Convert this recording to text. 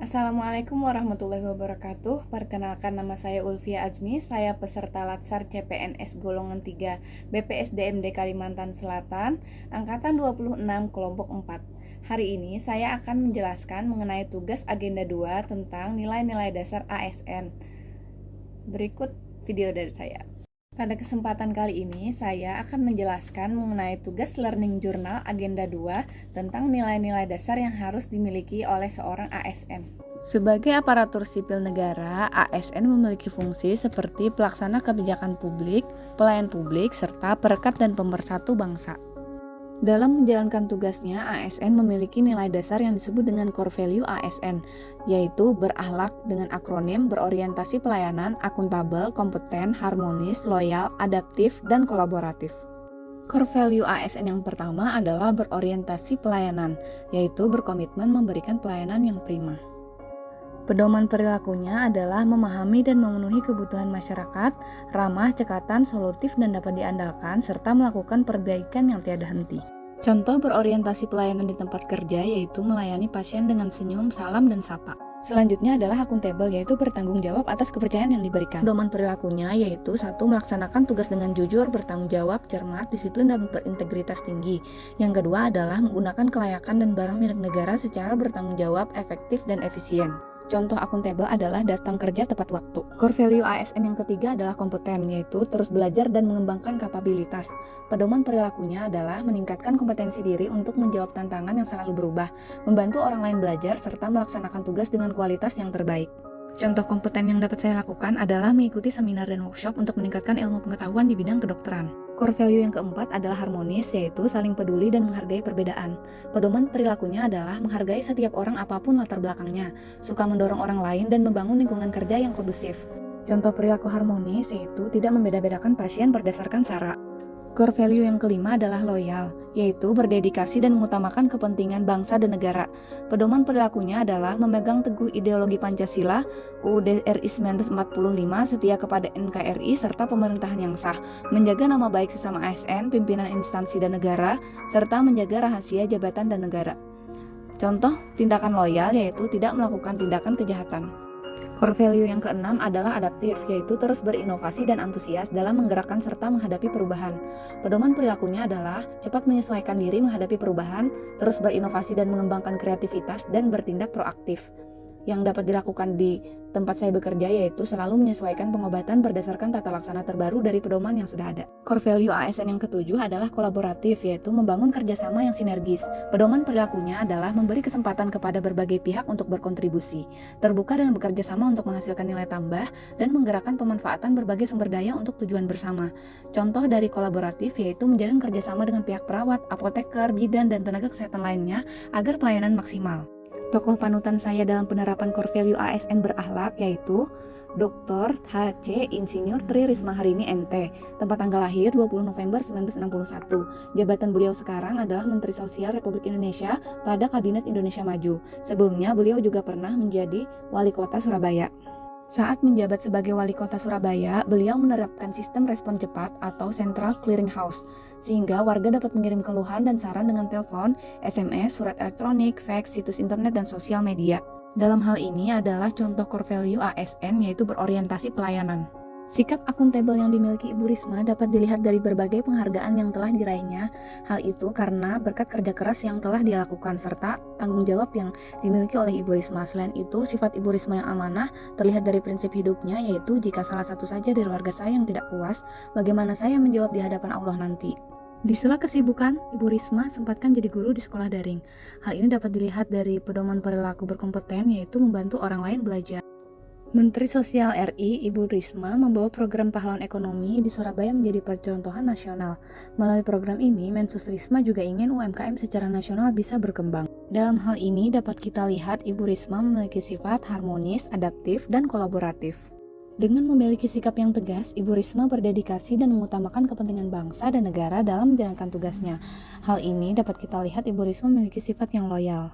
Assalamualaikum warahmatullahi wabarakatuh. Perkenalkan, nama saya Ulfia Azmi. Saya peserta Latsar CPNS golongan 3 BPSDMD Kalimantan Selatan, angkatan 26 kelompok 4. Hari ini saya akan menjelaskan mengenai tugas agenda 2 tentang nilai-nilai dasar ASN. Berikut video dari saya. Pada kesempatan kali ini, saya akan menjelaskan mengenai tugas Learning Journal Agenda 2 tentang nilai-nilai dasar yang harus dimiliki oleh seorang ASN. Sebagai aparatur sipil negara, ASN memiliki fungsi seperti pelaksana kebijakan publik, pelayan publik, serta perekat dan pemersatu bangsa. Dalam menjalankan tugasnya, ASN memiliki nilai dasar yang disebut dengan core value ASN, yaitu berakhlak dengan akronim berorientasi pelayanan, akuntabel, kompeten, harmonis, loyal, adaptif, dan kolaboratif. Core value ASN yang pertama adalah berorientasi pelayanan, yaitu berkomitmen memberikan pelayanan yang prima. Pedoman perilakunya adalah memahami dan memenuhi kebutuhan masyarakat, ramah, cekatan, solutif, dan dapat diandalkan, serta melakukan perbaikan yang tiada henti. Contoh berorientasi pelayanan di tempat kerja yaitu melayani pasien dengan senyum, salam, dan sapa. Selanjutnya adalah akuntabel, yaitu bertanggung jawab atas kepercayaan yang diberikan. Pedoman perilakunya yaitu 1. Melaksanakan tugas dengan jujur, bertanggung jawab, cermat, disiplin, dan berintegritas tinggi. Yang kedua adalah menggunakan kelayakan dan barang milik negara secara bertanggung jawab, efektif, dan efisien. Contoh akuntabel adalah datang kerja tepat waktu. Core value ASN yang ketiga adalah kompeten, yaitu terus belajar dan mengembangkan kapabilitas. Pedoman perilakunya adalah meningkatkan kompetensi diri untuk menjawab tantangan yang selalu berubah, membantu orang lain belajar, serta melaksanakan tugas dengan kualitas yang terbaik. Contoh kompeten yang dapat saya lakukan adalah mengikuti seminar dan workshop untuk meningkatkan ilmu pengetahuan di bidang kedokteran. Core value yang keempat adalah harmonis, yaitu saling peduli dan menghargai perbedaan. Pedoman perilakunya adalah menghargai setiap orang apapun latar belakangnya, suka mendorong orang lain, dan membangun lingkungan kerja yang kondusif. Contoh perilaku harmonis yaitu tidak membeda-bedakan pasien berdasarkan sara. Core value yang kelima adalah loyal, yaitu berdedikasi dan mengutamakan kepentingan bangsa dan negara. Pedoman perilakunya adalah memegang teguh ideologi Pancasila, UUD RI 1945, setia kepada NKRI serta pemerintahan yang sah, menjaga nama baik sesama ASN, pimpinan instansi dan negara, serta menjaga rahasia jabatan dan negara. Contoh tindakan loyal yaitu tidak melakukan tindakan kejahatan. Core value yang keenam adalah adaptif, yaitu terus berinovasi dan antusias dalam menggerakkan serta menghadapi perubahan. Pedoman perilakunya adalah cepat menyesuaikan diri menghadapi perubahan, terus berinovasi dan mengembangkan kreativitas, dan bertindak proaktif. Yang dapat dilakukan di tempat saya bekerja yaitu selalu menyesuaikan pengobatan berdasarkan tata laksana terbaru dari pedoman yang sudah ada. Core value ASN yang ketujuh adalah kolaboratif, yaitu membangun kerjasama yang sinergis. Pedoman perilakunya adalah memberi kesempatan kepada berbagai pihak untuk berkontribusi, terbuka dalam bekerja sama untuk menghasilkan nilai tambah, dan menggerakkan pemanfaatan berbagai sumber daya untuk tujuan bersama. Contoh dari kolaboratif yaitu menjalin kerjasama dengan pihak perawat, apoteker, bidan, dan tenaga kesehatan lainnya agar pelayanan maksimal. Tokoh panutan saya dalam penerapan core value ASN berakhlak yaitu Dr. H.C. Insinyur Tri Risma Harini MT, tempat tanggal lahir 20 November 1961. Jabatan beliau sekarang adalah Menteri Sosial Republik Indonesia pada Kabinet Indonesia Maju. Sebelumnya beliau juga pernah menjadi Wali Kota Surabaya. Saat menjabat sebagai Wali Kota Surabaya, beliau menerapkan sistem respon cepat atau Central Clearing House, sehingga warga dapat mengirim keluhan dan saran dengan telepon, SMS, surat elektronik, fax, situs internet, dan sosial media. Dalam hal ini adalah contoh core value ASN yaitu berorientasi pelayanan. Sikap akuntabel yang dimiliki Ibu Risma dapat dilihat dari berbagai penghargaan yang telah diraihnya. Hal itu karena berkat kerja keras yang telah dia lakukan serta tanggung jawab yang dimiliki oleh Ibu Risma. Selain itu, sifat Ibu Risma yang amanah terlihat dari prinsip hidupnya, yaitu jika salah satu saja dari warga saya yang tidak puas, bagaimana saya menjawab di hadapan Allah nanti. Di sela kesibukan, Ibu Risma sempatkan jadi guru di sekolah daring. Hal ini dapat dilihat dari pedoman perilaku berkompeten, yaitu membantu orang lain belajar. Menteri Sosial RI, Ibu Risma, membawa program pahlawan ekonomi di Surabaya menjadi percontohan nasional. Melalui program ini, Mensus Risma juga ingin UMKM secara nasional bisa berkembang. Dalam hal ini dapat kita lihat Ibu Risma memiliki sifat harmonis, adaptif, dan kolaboratif. Dengan memiliki sikap yang tegas, Ibu Risma berdedikasi dan mengutamakan kepentingan bangsa dan negara dalam menjalankan tugasnya. Hal ini dapat kita lihat Ibu Risma memiliki sifat yang loyal.